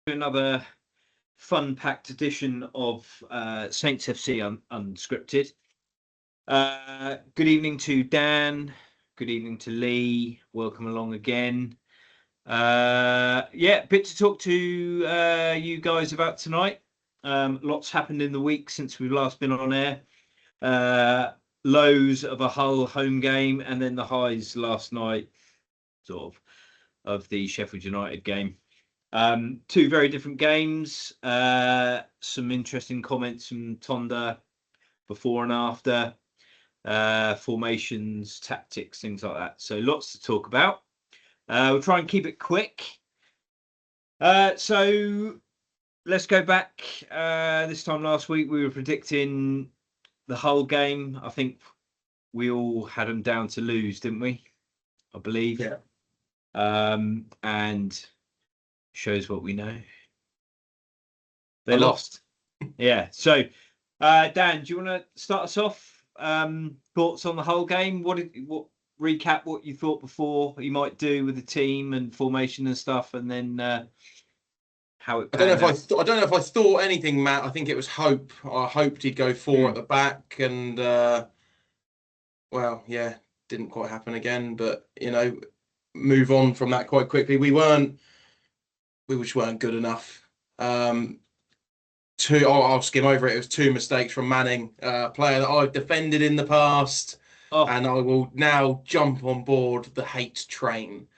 Another fun-packed edition of Saints FC Unscripted. Good evening to Dan. Good evening to Lee. Welcome along again. Bit to talk to you guys about tonight. Lots happened in the week since we've last been on air. Lows of a Hull home game, and then the highs last night, of the Sheffield United game. Two very different games. Some interesting comments from Tonda before and after, formations, tactics, things like that. So lots to talk about. We'll try and keep it quick. So let's go back. This time last week, we were predicting the Hull game. I think we all had them down to lose, didn't we? I believe. Yeah. And shows what we know. They lost. Yeah. So, Dan, do you want to start us off? Thoughts on the whole game? What recap what you thought before you might do with the team and formation and stuff, and then how it. I don't know if I thought anything, Matt. I think it was hope. I hoped he'd go four at the back, and didn't quite happen again. But move on from that quite quickly. We just weren't good enough. I'll skim over it. It was two mistakes from Manning, a player that I've defended in the past, and I will now jump on board the hate train.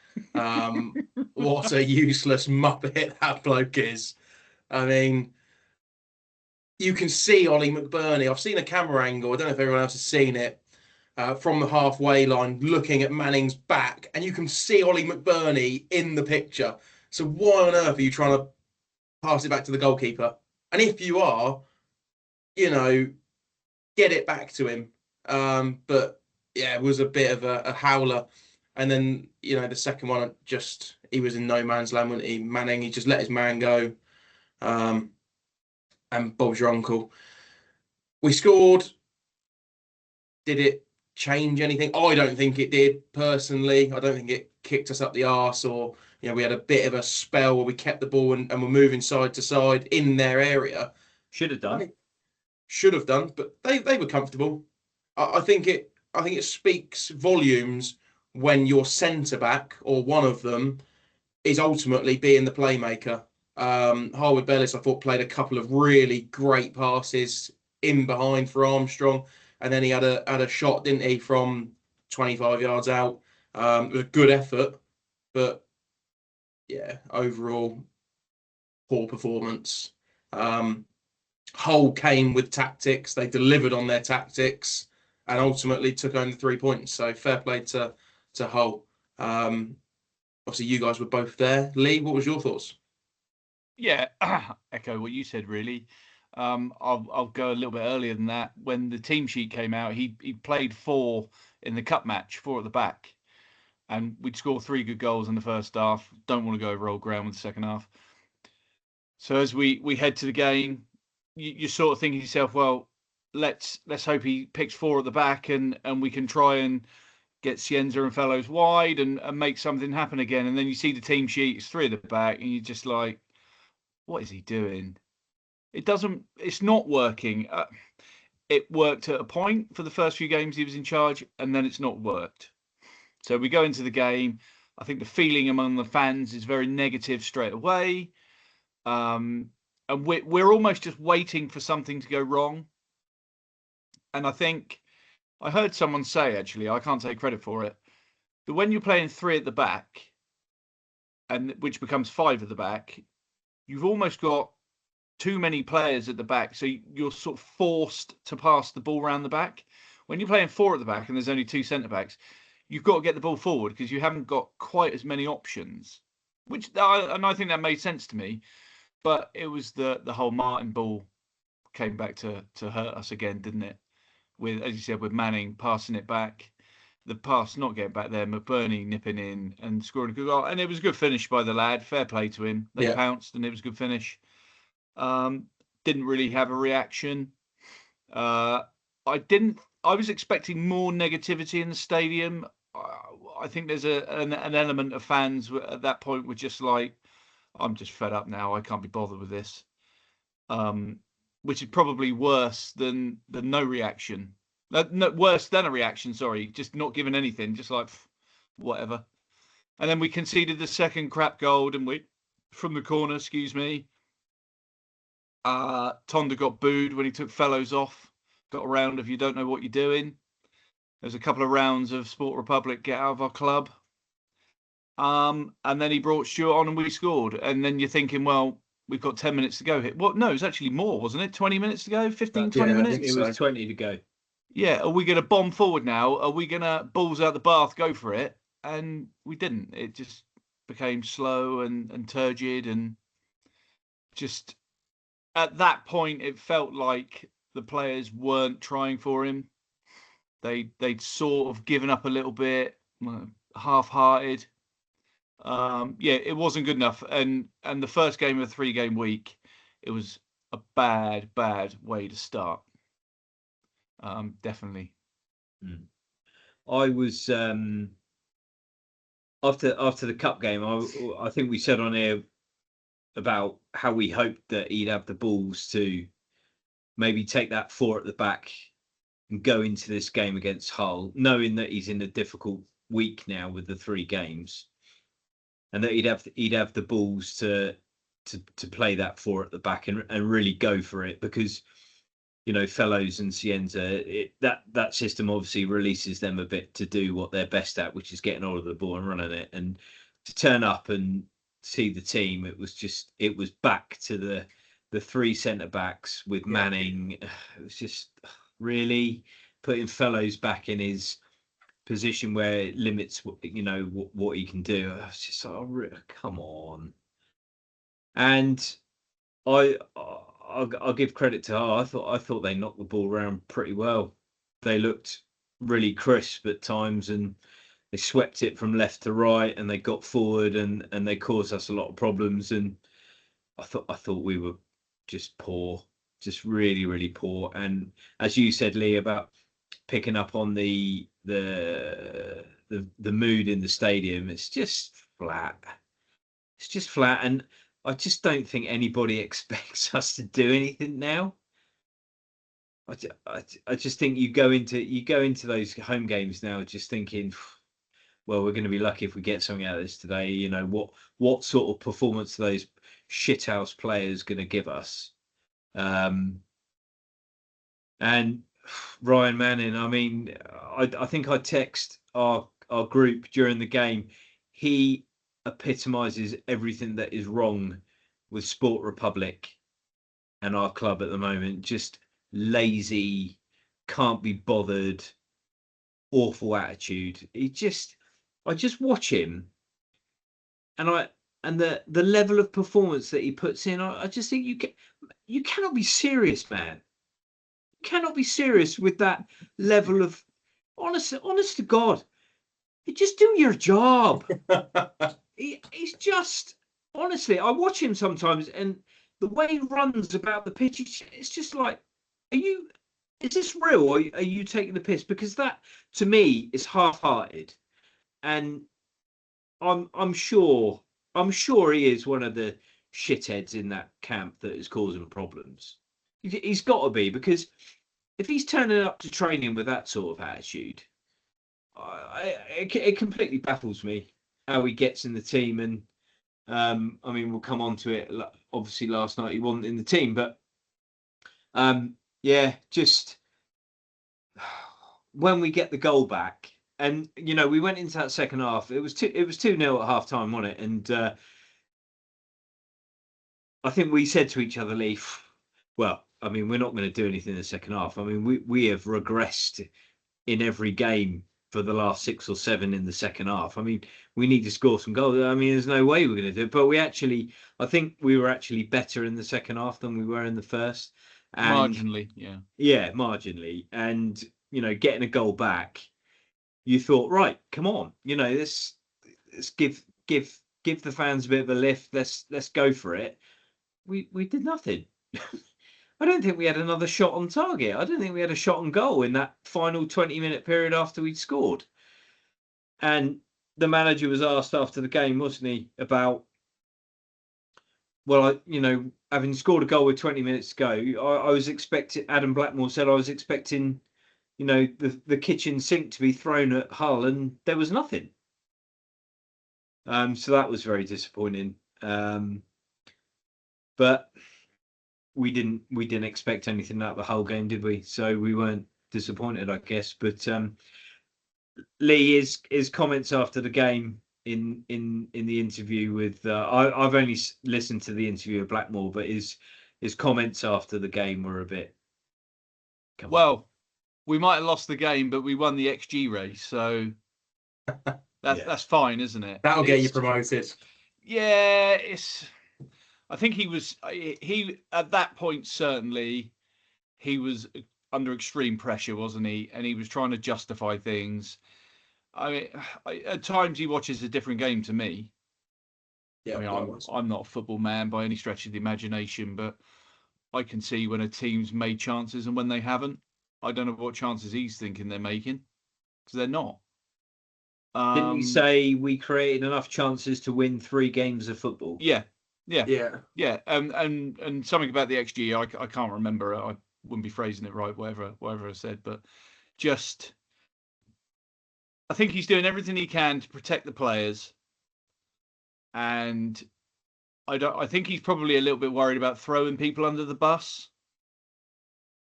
What a useless muppet that bloke is. I mean, you can see Ollie McBurney. I've seen a camera angle. I don't know if everyone else has seen it. From the halfway line, looking at Manning's back, and you can see Ollie McBurney in the picture. So why on earth are you trying to pass it back to the goalkeeper? And if you are, get it back to him. But yeah, it was a bit of a howler. And then, the second one, he was in no man's land, wasn't he? Manning, he just let his man go. And Bob's your uncle. We scored. Did it change anything? I don't think it did, personally. I don't think it kicked us up the arse, or we had a bit of a spell where we kept the ball and were moving side to side in their area. Should have done, but they were comfortable. I think it speaks volumes when your centre back, or one of them, is ultimately being the playmaker. Harwood Bellis, I thought, played a couple of really great passes in behind for Armstrong. And then he had a shot, didn't he, from 25 yards out. It was a good effort, but yeah, overall poor performance. Hull came with tactics. They delivered on their tactics and ultimately took home the 3 points. So fair play to Hull. Obviously, you guys were both there. Lee, what was your thoughts? Yeah, echo what you said, really. I'll go a little bit earlier than that. When the team sheet came out, he played 4 in the cup match, 4 at the back. And we'd score 3 good goals in the first half. Don't want to go over old ground with the second half. So as we head to the game, you sort of think to yourself, well, let's hope he picks 4 at the back and we can try and get Cienza and Fellows wide and make something happen again. And then you see the team sheet, it's 3 at the back, and you're just like, what is he doing? It's not working. It worked at a point for the first few games he was in charge, and then it's not worked. So we go into the game. I think the feeling among the fans is very negative straight away. And we're almost just waiting for something to go wrong. And I think I heard someone say, actually, I can't take credit for it, that when you're playing 3 at the back, and which becomes 5 at the back, you've almost got too many players at the back. So you're sort of forced to pass the ball around the back. When you're playing 4 at the back and there's only 2 centre backs, you've got to get the ball forward because you haven't got quite as many options, and I think that made sense to me. But it was the whole Martin ball came back to hurt us again, didn't it? With, as you said, with Manning passing it back, the pass not getting back there, McBurney nipping in and scoring a good goal. And it was a good finish by the lad. Fair play to him. They pounced and it was a good finish. Didn't really have a reaction. I was expecting more negativity in the stadium. I think there's an element of fans at that point were just like, I'm just fed up now. I can't be bothered with this. Which is probably worse than the no reaction. No, worse than a reaction. Sorry, just not giving anything. Just like whatever. And then we conceded the second crap goal, didn't we? From the corner, excuse me. Tonda got booed when he took Fellows off. Got a round of you don't know what you're doing. There's a couple of rounds of Sport Republic, get out of our club. And then he brought Stuart on and we scored. And then you're thinking, well, we've got 10 minutes to go here. Well, no, it's actually more, wasn't it? 20 minutes to go? 15, 20 Yeah, I minutes? think It so. was 20 to go. Yeah, are we going to bomb forward now? Are we going to balls out the bath, go for it? And we didn't. It just became slow and turgid, and just at that point it felt like the players weren't trying for him. They'd sort of given up a little bit, half-hearted. Yeah, it wasn't good enough. And the first game of a 3-game week, it was a bad way to start. Definitely. I was after the cup game. I think we said on here about how we hoped that he'd have the balls to maybe take that 4 at the back and go into this game against Hull, knowing that he's in a difficult week now with the 3 games, and that he'd have the balls to play that 4 at the back and really go for it, because Fellows and Cienza, that system obviously releases them a bit to do what they're best at, which is getting hold of the ball and running it. And to turn up and see the team, it was back to the 3 centre backs with Manning. It was just really putting Fellows back in his position where it limits what he can do. I was just like, oh, come on. And I'll give credit to Hull. I thought they knocked the ball around pretty well. They looked really crisp at times, and they swept it from left to right, and they got forward, and they caused us a lot of problems. And I thought we were just poor, just really, really poor. And as you said, Lee, about picking up on the mood in the stadium, it's just flat. It's just flat, and I just don't think anybody expects us to do anything now. I just think you go into those home games now just thinking, well, we're going to be lucky if we get something out of this today. What sort of performance are those shithouse players going to give us? And Ryan Manning, I mean, I think I text our group during the game. He epitomizes everything that is wrong with Sport Republic and our club at the moment. Just lazy, can't be bothered, awful attitude. I just watch him, and the level of performance that he puts in, I just think you cannot be serious, man. You cannot be serious with that level of honest to God. You just do your job. He's just, honestly, I watch him sometimes, and the way he runs about the pitch, it's just like, is this real, or are you taking the piss? Because that, to me, is half-hearted, and I'm sure he is one of the shitheads in that camp that is causing problems. He's got to be, because if he's turning up to training with that sort of attitude, it completely baffles me how he gets in the team. And I mean, we'll come on to it. Obviously, last night he wasn't in the team, but yeah, just when we get the goal back, and we went into that second half. It was 2-0 at half time, wasn't it? And I think we said to each other, Lee, well, I mean, we're not going to do anything in the second half. I mean, we have regressed in every game for the last 6 or 7 in the second half. I mean, we need to score some goals. I mean, there's no way we're going to do it. But I think we were actually better in the second half than we were in the first. And marginally, yeah. Yeah, marginally. And, getting a goal back, you thought, right, come on, let's give the fans a bit of a lift. Let's go for it. We did nothing. I don't think we had another shot on target. I don't think we had a shot on goal in that final 20-minute period after we'd scored. And the manager was asked after the game, wasn't he, about well, having scored a goal with 20 minutes to go, I was expecting. Adam Blackmore said I was expecting, the kitchen sink to be thrown at Hull, and there was nothing. So that was very disappointing. But we didn't expect anything out of the Hull game, did we? So we weren't disappointed, I guess. But Lee, his comments after the game in the interview with I've only listened to the interview with Blackmore, but his comments after the game were a bit. Well, we might have lost the game, but we won the XG race, so that's fine, isn't it? That'll get you promoted. Yeah, I think he at that point, certainly he was under extreme pressure, wasn't he? And he was trying to justify things. I mean, at times he watches a different game to me. Yeah, I mean, I'm not a football man by any stretch of the imagination, but I can see when a team's made chances and when they haven't. I don't know what chances he's thinking they're making, because they're not. Didn't he say we created enough chances to win 3 games of football? Yeah. And something about the XG, I can't remember. I wouldn't be phrasing it right, whatever I said, but just, I think he's doing everything he can to protect the players, and I think he's probably a little bit worried about throwing people under the bus,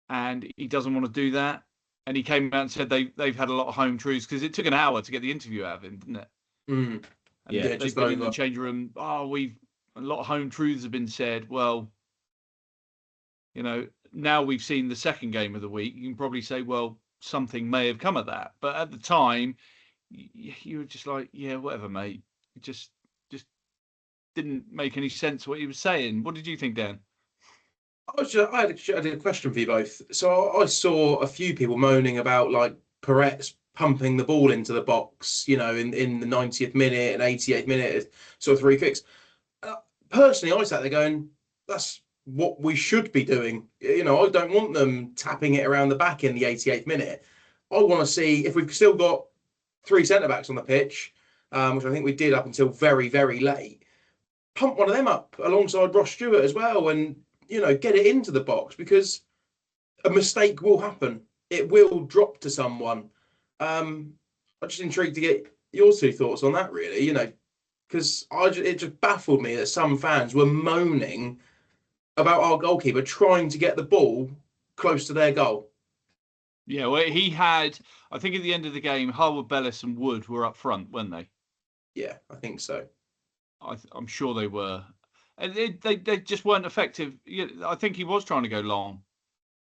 and he doesn't want to do that. And he came out and said they've had a lot of home truths, because it took an hour to get the interview out of him, didn't it? Mm. Yeah, they've been in the change room. A lot of home truths have been said. Well, now we've seen the second game of the week. You can probably say, well, something may have come of that. But at the time, you were just like, yeah, whatever, mate. It just didn't make any sense what he was saying. What did you think, Dan? I had a question for you both. So I saw a few people moaning about like Perez pumping the ball into the box, in the 90th minute and 88th minute, sort of 3 kicks. Personally, I sat there going, that's what we should be doing. I don't want them tapping it around the back in the 88th minute. I want to see if we've still got 3 centre-backs on the pitch, which I think we did up until very, very late. Pump one of them up alongside Ross Stewart as well, and get it into the box, because a mistake will happen. It will drop to someone. I'm just intrigued to get your 2 thoughts on that, really, because it just baffled me that some fans were moaning about our goalkeeper trying to get the ball close to their goal. Yeah, well, he had, I think at the end of the game, Harwood, Bellis and Wood were up front, weren't they? Yeah, I think so. I'm sure they were. And they just weren't effective. I think he was trying to go long,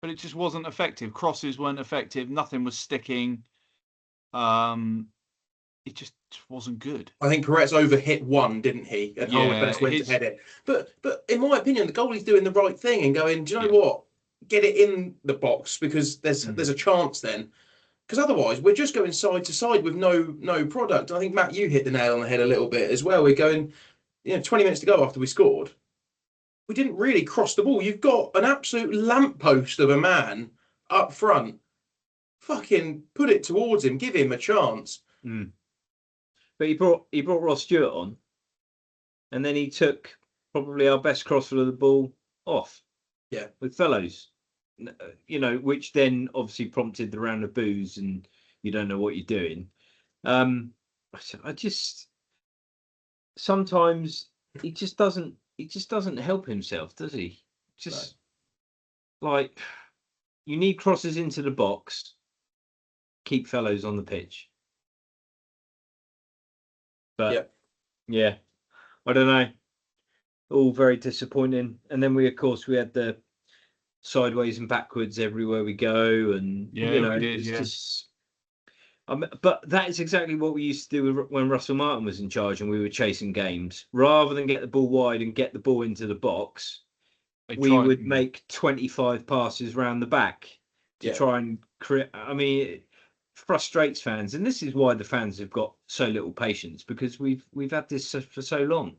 but it just wasn't effective. Crosses weren't effective. Nothing was sticking. It just wasn't good. I think Perez overhit one, didn't he? And Harwood Bellis went to head it. But in my opinion, the goalie's doing the right thing and going, do you know what? Get it in the box, because there's a chance then. Because otherwise, we're just going side to side with no product. I think, Matt, you hit the nail on the head a little bit as well. We're going, 20 minutes to go after we scored. We didn't really cross the ball. You've got an absolute lamppost of a man up front. Fucking put it towards him. Give him a chance. Mm. But he brought Ross Stewart on, and then he took probably our best crosser of the ball off. Yeah, with Fellows, which then obviously prompted the round of boos, and you don't know what you're doing. I just sometimes he just doesn't help himself, does he? Just like, you need crosses into the box. Keep Fellows on the pitch. But yeah, I don't know. All very disappointing. And then we had the sideways and backwards everywhere we go, and we did, just. But that is exactly what we used to do when Russell Martin was in charge and we were chasing games. Rather than get the ball wide and get the ball into the box, we would make 25 passes round the back to try and create. I mean, it frustrates fans, and this is why the fans have got so little patience, because we've had this for so long.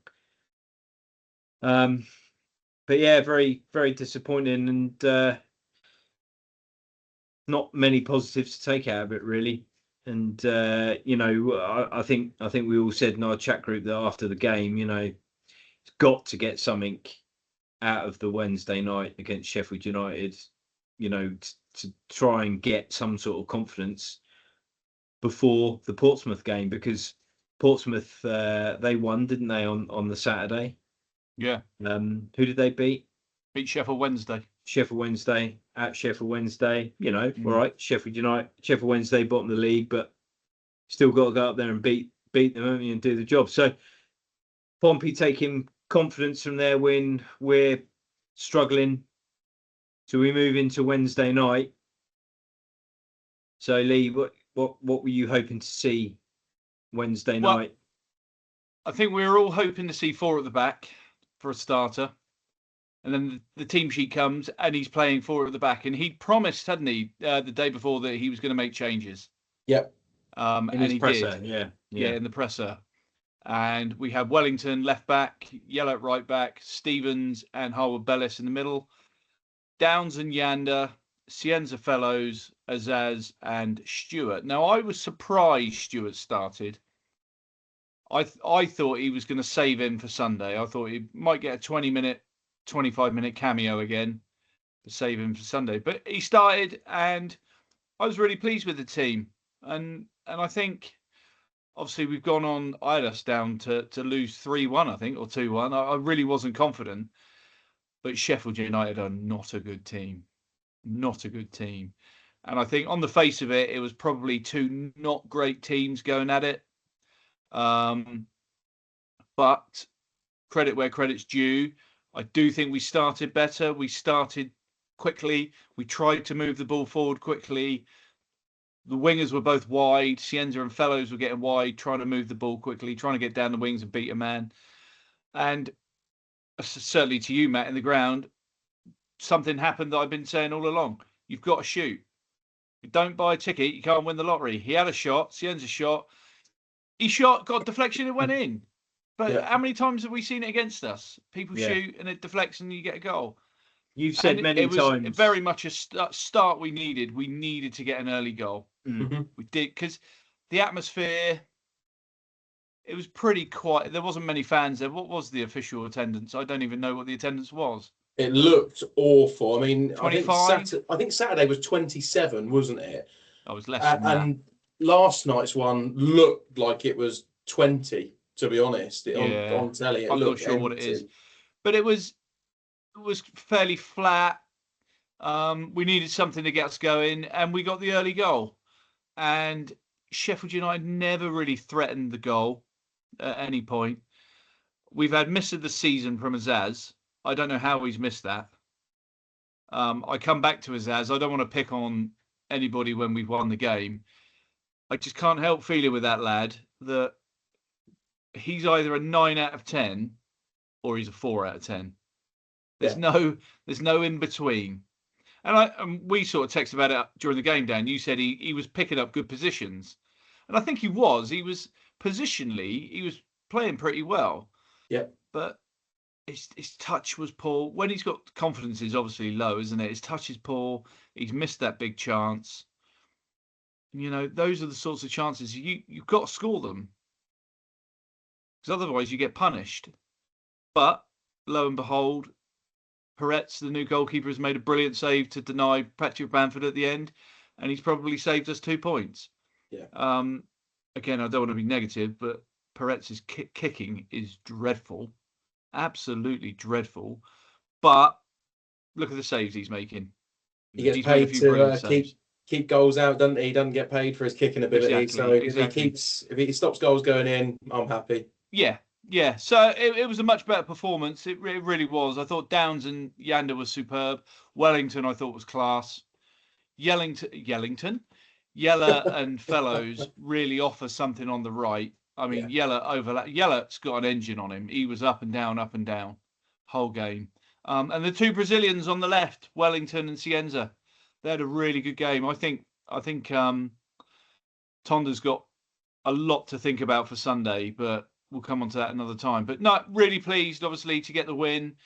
But yeah, very, very disappointing, and not many positives to take out of it, really. And I think we all said in our chat group that after the game, it's got to get something out of the Wednesday night against Sheffield United, to try and get some sort of confidence before the Portsmouth game, because Portsmouth, they won, didn't they, on the Saturday? Yeah. Who did they beat? Beat Sheffield Wednesday. Sheffield Wednesday at Sheffield Wednesday. All right, Sheffield Wednesday, bottom of the league, but still got to go up there and beat them, haven't you, and do the job. So Pompey taking confidence from their win. We're struggling. So we move into Wednesday night. So Lee, what were you hoping to see Wednesday night? I think we were all hoping to see 4 at the back for a starter. And then the team sheet comes and he's playing 4 at the back. And he promised, hadn't he, the day before, that he was going to make changes. Yep. And he presser, did. Yeah, in the presser. And we had Wellington left back, Yellow at right back, Stevens and Harwood Bellis in the middle, Downs and Yander, Cienza Fellows, Azaz and Stewart. Now, I was surprised Stewart started. I thought he was going to save him for Sunday. I thought he might get a 25-minute cameo again to save him for Sunday. But he started, and I was really pleased with the team. And I think, obviously, we've gone on, I had us down to lose 3-1, I think, or 2-1. I really wasn't confident. But Sheffield United are not a good team. Not a good team. And I think on the face of it, it was probably 2 not great teams going at it. But credit where credit's due. I do think we started better. We started quickly. We tried to move the ball forward quickly. The wingers were both wide. Cienza and Fellows were getting wide, trying to move the ball quickly, trying to get down the wings and beat a man. And certainly to you, Matt, in the ground, something happened that I've been saying all along. You've got to shoot. You don't buy a ticket, you can't win the lottery. He had a shot. Cienza shot. He shot, got deflection, and went in. But how many times have we seen it against us? People shoot and it deflects and you get a goal. You've said many times. It was very much a start we needed. We needed to get an early goal. Mm-hmm. We did, because the atmosphere, it was pretty quiet. There wasn't many fans there. What was the official attendance? I don't even know what the attendance was. It looked awful. I mean, 25? I think Saturday was 27, wasn't it? I was less than that. And last night's one looked like it was 20, to be honest. On telly, I'm not sure empty. what it is. But it was fairly flat. We needed something to get us going, and we got the early goal. And Sheffield United never really threatened the goal at any point. We've had miss of the season from Azaz. I don't know how he's missed that. I come back to Azaz. I don't want to pick on anybody when we've won the game. I just can't help feeling with that lad that he's either a 9 out of 10 or he's a 4 out of 10. There's no in between. And we sort of texted about it during the game, Dan. You said he was picking up good positions. And I think he was. He was positionally, he was playing pretty well. Yeah. But his touch was poor. When he's got confidence, is obviously low, isn't it? His touch is poor. He's missed that big chance. Those are the sorts of chances you've got to score them, because otherwise you get punished. But lo and behold, Peretz, the new goalkeeper, has made a brilliant save to deny Patrick Bamford at the end, and he's probably saved us 2 points. Yeah. Again, I don't want to be negative, but Peretz's kicking is dreadful, absolutely dreadful. But look at the saves he's making. He gets paid to keep goals out, doesn't he? He doesn't get paid for his kicking ability. Exactly. If he stops goals going in, I'm happy. Yeah. So it was a much better performance. It really was. I thought Downs and Yander was superb. Wellington, I thought, was class. Yella and Fellows really offer something on the right. I mean, Yella overlap. Yella's got an engine on him. He was up and down, whole game. And the 2 Brazilians on the left, Wellington and Cienza, they had a really good game. I think Tonda's got a lot to think about for Sunday, but we'll come on to that another time. But no, really pleased, obviously, to get the win.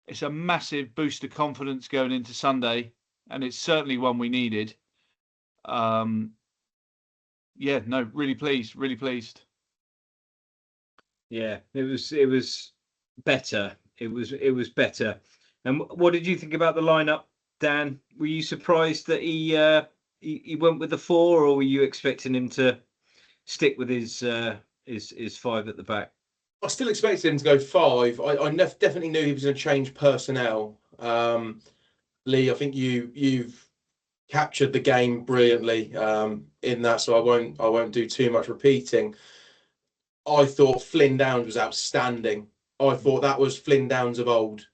It's a massive boost of confidence going into Sunday, and it's certainly one we needed. Really pleased. Yeah, it was better It was better. And what did you think about the lineup, Dan? Were you surprised that he went with the 4, or were you expecting him to stick with his 5 at the back? I still expected him to go 5. I definitely knew he was going to change personnel. Lee, I think you've captured the game brilliantly in that, so I won't do too much repeating. I thought Flynn Downs was outstanding. I thought that was Flynn Downs of old.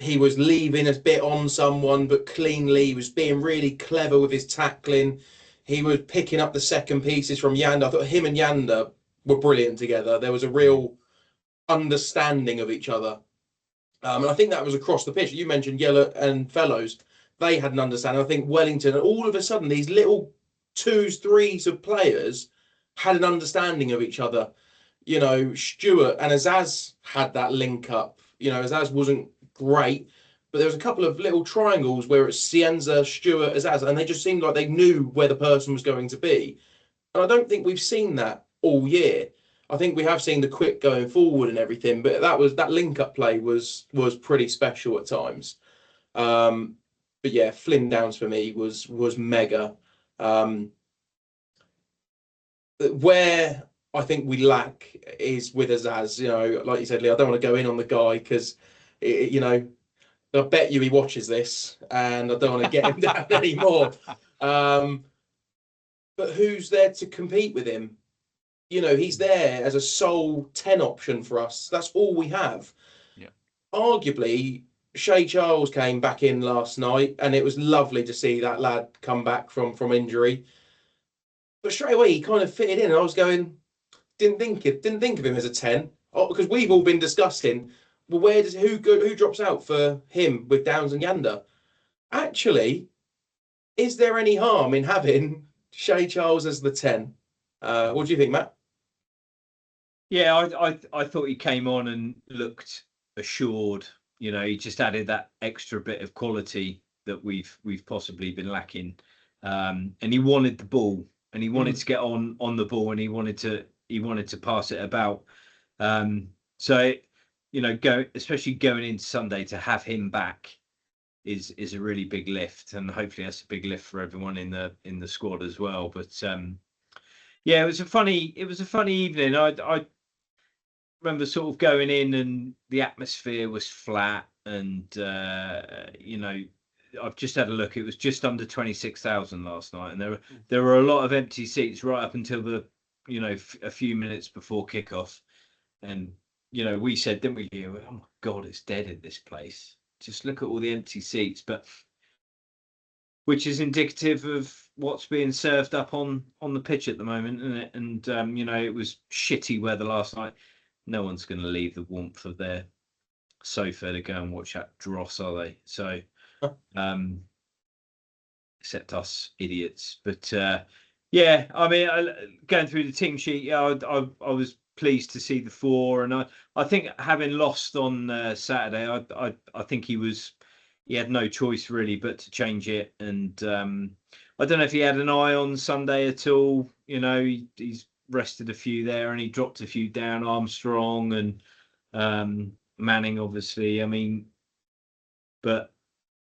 He was leaving a bit on someone, but cleanly. He was being really clever with his tackling. He was picking up the second pieces from Yanda. I thought him and Yanda were brilliant together. There was a real understanding of each other. And I think that was across the pitch. You mentioned Yella and Fellows. They had an understanding. I think Wellington, and all of a sudden, these little 2s, 3s of players had an understanding of each other. You know, Stewart and Azaz had that link up. You know, Azaz wasn't great, but there was a couple of little triangles where it's Cienza, Stewart, Azaz, and they just seemed like they knew where the person was going to be. And I don't think we've seen that all year. I think we have seen the quick going forward and everything, but that link-up play was pretty special at times. But yeah, Flynn Downs for me was mega. Where I think we lack is with Azaz. You know, like you said, Lee, I don't want to go in on the guy because, you know, I bet you he watches this, and I don't want to get him down anymore. But who's there to compete with him? You know, he's there as a sole 10 option for us. That's all we have. Yeah. Arguably, Shay Charles came back in last night, and it was lovely to see that lad come back from injury. But straight away, he kind of fitted in, and I was going, didn't think of him as a 10, because we've all been discussing, well, who drops out for him with Downs and Yanda? Actually, is there any harm in having Shay Charles as the 10? What do you think, Matt? Yeah, I thought he came on and looked assured. You know, he just added that extra bit of quality that we've possibly been lacking. And he wanted the ball, and he wanted to get on the ball, and he wanted to pass it about. So, you know, especially going into Sunday, to have him back is a really big lift, and hopefully that's a big lift for everyone in the squad as well. But yeah, it was a funny evening. I remember sort of going in, and the atmosphere was flat, and you know, I've just had a look. It was just under 26,000 last night, and there were a lot of empty seats right up until a few minutes before kickoff. And you know, we said, didn't we? Oh my God, it's dead in this place. Just look at all the empty seats, but which is indicative of what's being served up on the pitch at the moment, isn't it? And you know, it was shitty weather last night. No one's going to leave the warmth of their sofa to go and watch that dross, are they? So, except us idiots. But yeah, I mean, going through the team sheet, yeah, I was pleased to see the 4, and I think having lost on Saturday, I think he had no choice really but to change it. And I don't know if he had an eye on Sunday at all. You know, he's rested a few there, and he dropped a few down, Armstrong and Manning, obviously. I mean, but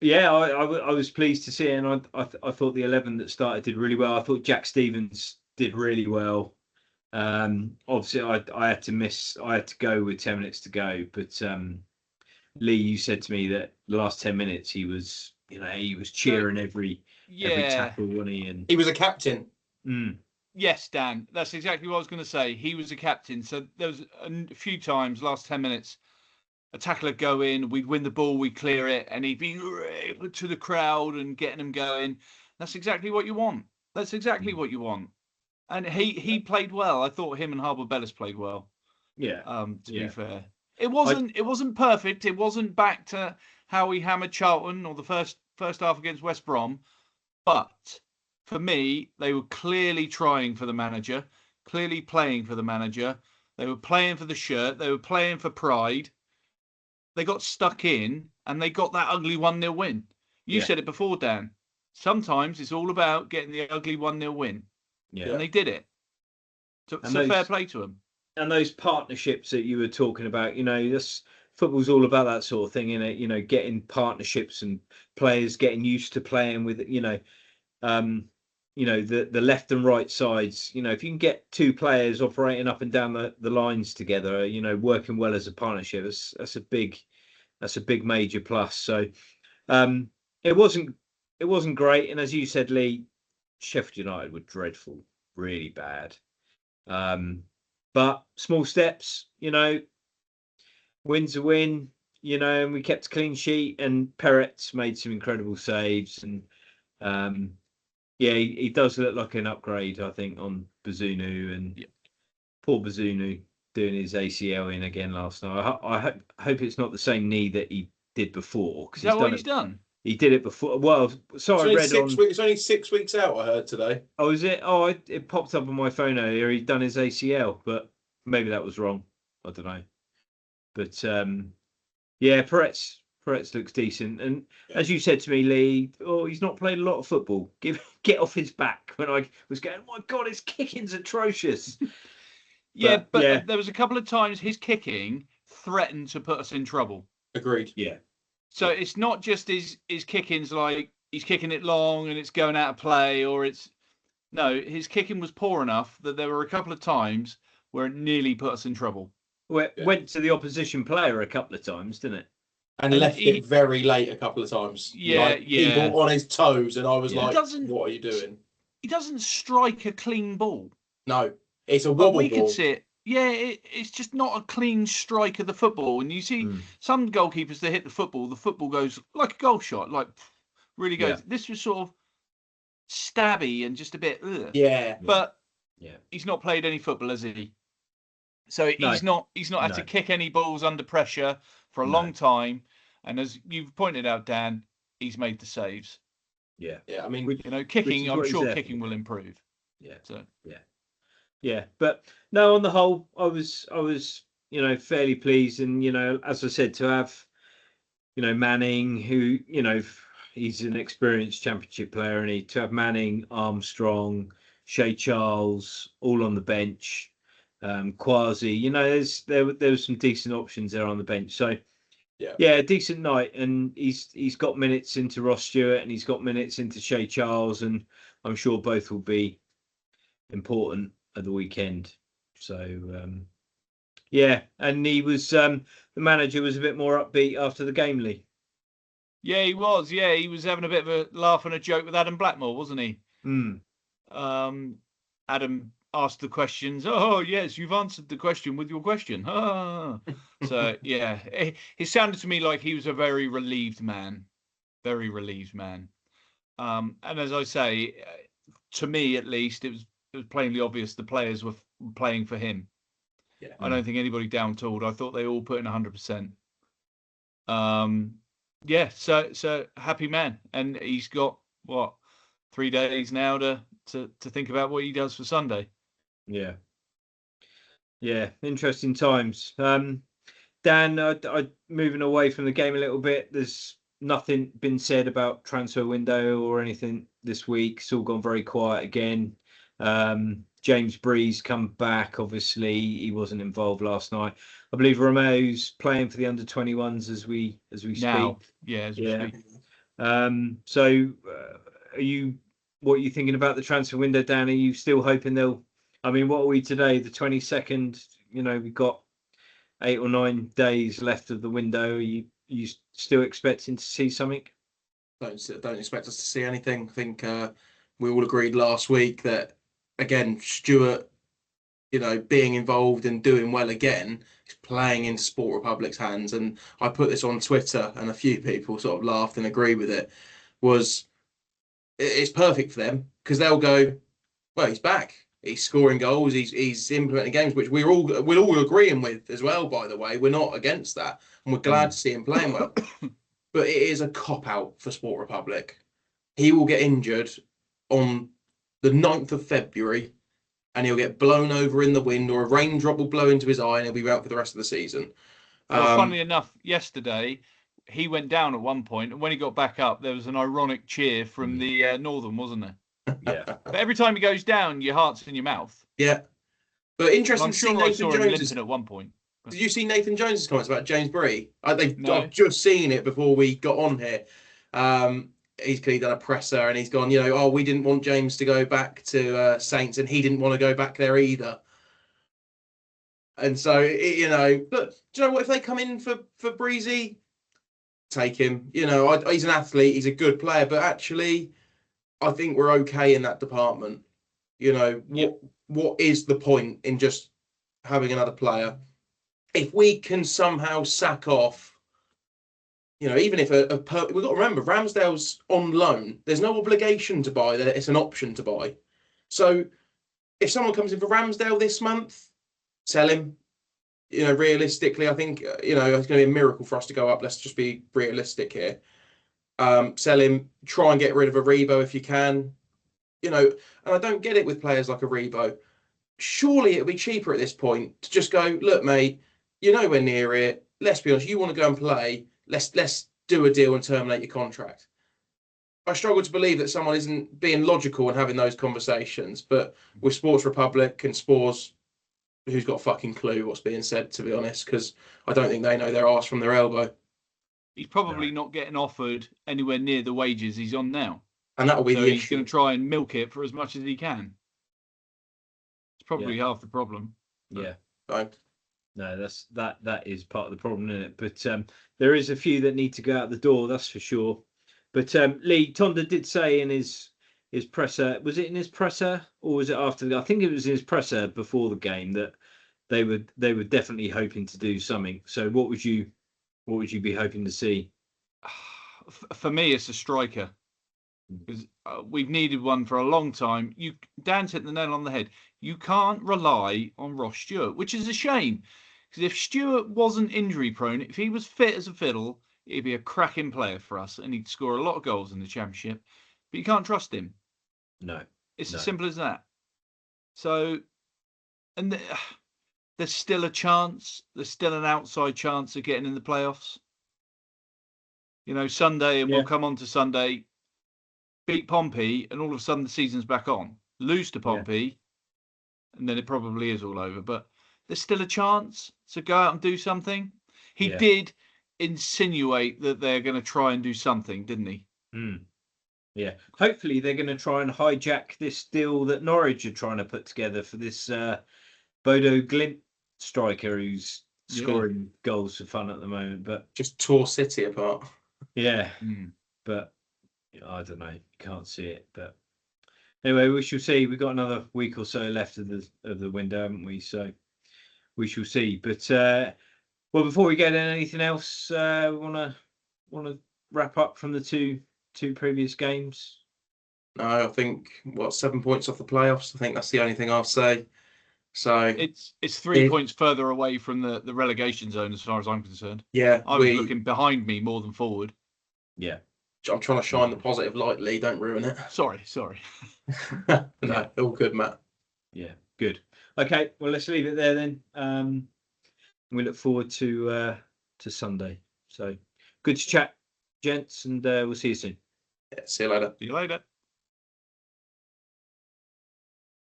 yeah, I was pleased to see it, and I thought the 11 that started did really well. I thought Jack Stevens did really well. Obviously, I had to go with 10 minutes to go, but Lee, you said to me that the last 10 minutes he was cheering every tackle, wasn't he? And he was a captain. Yes, Dan, that's exactly what I was going to say. He was a captain. So there was a few times last 10 minutes, a tackler go in, we'd win the ball, we'd clear it, and he'd be to the crowd and getting them going. That's exactly what you want. That's exactly what you want. And he played well. I thought him and Harbour Bellis played well. Yeah. To be fair, it wasn't perfect. It wasn't back to how we hammered Charlton or the first half against West Brom, but for me, they were clearly trying for the manager, clearly playing for the manager. They were playing for the shirt. They were playing for pride. They got stuck in, and they got that ugly 1-0 win. You said it before, Dan. Sometimes it's all about getting the ugly 1-0 win. Yeah. And they did it. So fair play to them. those partnerships that you were talking about, this football's all about that sort of thing, innit? Getting partnerships and players getting used to playing with, the left and right sides. If you can get two players operating up and down the lines together, working well as a partnership, that's a big major plus. So it wasn't great, and as you said, Lee, Sheffield United were dreadful, really bad. But small steps, win's a win, and we kept a clean sheet, and Perrett's made some incredible saves, and he does look like an upgrade, I think, on Bazunu, and poor Bazunu doing his ACL in again last night. I hope it's not the same knee that he did before. Is that what he's done? He did it before. Well, so I read on. It's only 6 weeks out, I heard today. Oh, is it? Oh, it popped up on my phone earlier. He'd done his ACL, but maybe that was wrong. I don't know. But Perez looks decent. And as you said to me, Lee, he's not played a lot of football. Get off his back. When I was going, oh my God, his kicking's atrocious. But there was a couple of times his kicking threatened to put us in trouble. Agreed. Yeah. So it's not just his kicking's like he's kicking it long and it's going out of play, or his kicking was poor enough that there were a couple of times where it nearly put us in trouble. Well, it went to the opposition player a couple of times, didn't it? And left it very late a couple of times. People on his toes, and I was like, what are you doing? He doesn't strike a clean ball. No, it's a wobble ball. We could see it. Yeah, it's just not a clean strike of the football. And you see some goalkeepers, they hit the football goes like a goal shot, like really goes. Yeah. This was sort of stabby and just a bit. Ugh. Yeah. But he's not played any football, has he? So he's not had to kick any balls under pressure for a long time. And as you've pointed out, Dan, he's made the saves. Yeah. Yeah. I mean, kicking, I'm sure kicking will improve. Yeah. So yeah, but no, on the whole, I was, fairly pleased, and as I said, to have, Manning, who, he's an experienced Championship player, and to have Manning, Armstrong, Shea Charles, all on the bench, Quasi, there was some decent options there on the bench. So a decent night, and he's got minutes into Ross Stewart, and he's got minutes into Shea Charles, and I'm sure both will be important at the weekend. So and he was the manager was a bit more upbeat after the game, Lee. Yeah, he was. Yeah, he was having a bit of a laugh and a joke with Adam Blackmore, wasn't he? Adam asked the questions. Oh yes, you've answered the question with your question. So it sounded to me like he was a very relieved man. And as I say, to me at least, it was plainly obvious the players were playing for him. Yeah. I don't think anybody down-tooled. I thought they all put in 100%. So happy man. And he's got, 3 days now to think about what he does for Sunday. Yeah. Yeah, interesting times. Dan, I moving away from the game a little bit. There's nothing been said about transfer window or anything this week. It's all gone very quiet again. James Breeze come back. Obviously, he wasn't involved last night. I believe Romeo's playing for the under-21s as we speak. Now, as we speak. So, what are you thinking about the transfer window, Dan? Are you still hoping they'll? I mean, what are we today? The 22nd. We've got 8 or 9 days left of the window. Are you still expecting to see something? Don't expect us to see anything. I think we all agreed last week that, again, Stewart, being involved and doing well again, is playing into Sport Republic's hands. And I put this on Twitter, and a few people sort of laughed and agreed with it. It's perfect for them, because they'll go, well, he's back. He's scoring goals. He's implementing games, which we're all agreeing with as well. By the way, we're not against that, and we're glad to see him playing well. But it is a cop out for Sport Republic. He will get injured on the 9th of February, and he'll get blown over in the wind, or a raindrop will blow into his eye, and he'll be out for the rest of the season. Well, funnily enough, yesterday he went down at one point, and when he got back up, there was an ironic cheer from the Northern, wasn't there? Yeah. But every time he goes down, your heart's in your mouth. Yeah. But Well, interesting I'm to see sure I Nathan saw him Jones's. limping at one point. Did you see Nathan Jones's comments about James Bree? No. I've just seen it before we got on here. He's clearly done a presser and he's gone, we didn't want James to go back to Saints and he didn't want to go back there either. And so, but do you know what? If they come in for Breezy, take him. He's an athlete, he's a good player, but actually, I think we're okay in that department. What is the point in just having another player? If we can somehow sack off, even if we've got to remember, Ramsdale's on loan. There's no obligation to buy there. It's an option to buy. So if someone comes in for Ramsdale this month, sell him. Realistically, I think, it's going to be a miracle for us to go up. Let's just be realistic here. Sell him, try and get rid of Aribo if you can. And I don't get it with players like Aribo. Surely it'll be cheaper at this point to just go, look, mate, you're nowhere near it. Let's be honest, you want to go and play. Let's do a deal and terminate your contract. I struggle to believe that someone isn't being logical and having those conversations. But with Sports Republic and Spores, who's got a fucking clue what's being said, to be honest, because I don't think they know their arse from their elbow. He's probably not getting offered anywhere near the wages he's on now. And that'll be so the he's issue. going to try and milk it for as much as he can. It's probably half the problem. Yeah. Right. No, that is part of the problem, isn't it? But there is a few that need to go out the door, that's for sure. But Lee Tonda did say in his presser, was it in his presser or was it after? I think it was in his presser before the game that they were definitely hoping to do something. So what would you be hoping to see? For me, it's a striker. Because we've needed one for a long time. Dan's hit the nail on the head. You can't rely on Ross Stewart, which is a shame. Because if Stewart wasn't injury prone, if he was fit as a fiddle, he'd be a cracking player for us and he'd score a lot of goals in the Championship. But you can't trust him. No. It's as simple as that. So, and there's still a chance. There's still an outside chance of getting in the playoffs. Sunday, and we'll come on to Sunday. Beat Pompey, and all of a sudden the season's back on. Lose to Pompey, and then it probably is all over. But there's still a chance to go out and do something. He did insinuate that they're going to try and do something, didn't he? Mm. Yeah. Hopefully they're going to try and hijack this deal that Norwich are trying to put together for this Bodo Glimt striker who's scoring goals for fun at the moment. But just tore City apart. Yeah. But I don't know. Can't see it. But anyway, we shall see. We've got another week or so left of the window, haven't we? So we shall see. But well, before we get in anything else, we want to wrap up from the two previous games. No, I think 7 points off the playoffs. I think that's the only thing I'll say. So it's 3 points further away from the relegation zone as far as I'm concerned. Yeah, I was looking behind me more than forward. Yeah. I'm trying to shine the positive light, Lee. Don't ruin it. Sorry. No, all good, Matt. Yeah, good. Okay, well, let's leave it there then. We look forward to Sunday. So good to chat, gents, and we'll see you soon. Yeah, see you later. See you later.